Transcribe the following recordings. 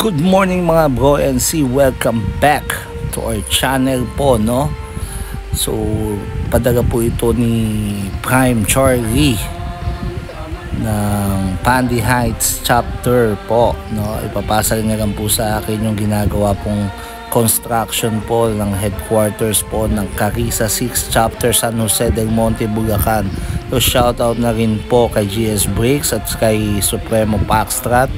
Good morning mga bro and see, welcome back to our channel po, no? So padala po ito ni Prime Charlie ng Pandy Heights chapter po, no? Ipapasa niya lang po sa akin yung ginagawa pong construction po ng headquarters po ng Carissa 6 chapter San Jose del Monte, Bulacan. So shoutout na rin po kay GS Breaks at kay Supremo Packstrat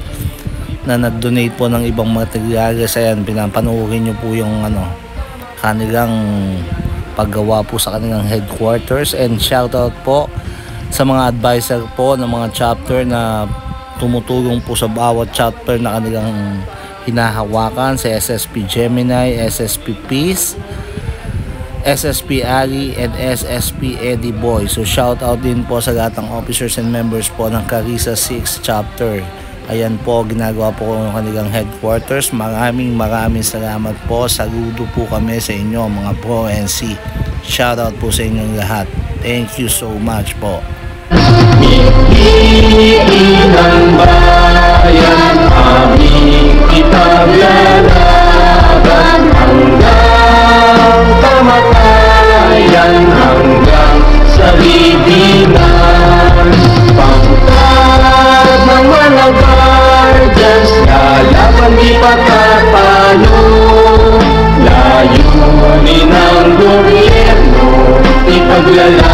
na nag-donate po ng ibang materyales. Ayan, pinapanoorin nyo po yung kanilang paggawa po sa kanilang headquarters. And shoutout po sa mga advisor po ng mga chapter na tumutulong po sa bawat chapter na kanilang hinahawakan, sa SSP Gemini, SSP Peace, SSP Ali, and SSP Eddie Boy. So shoutout din po sa lahat ng officers and members po ng Carissa 6 chapter. Ayan po, ginagawa po ng kanilang headquarters. Maraming salamat po. Saludo po kami sa inyo mga bro and see. Shoutout po sa inyong lahat. Thank you so much po. Ng bayan, aming itaglalaban hanggang kamatayan, hanggang sa libingan. Pangkat ng mga guardians, lalaban di pagkatalo. Layunin ng gobyerno, ipaglalaban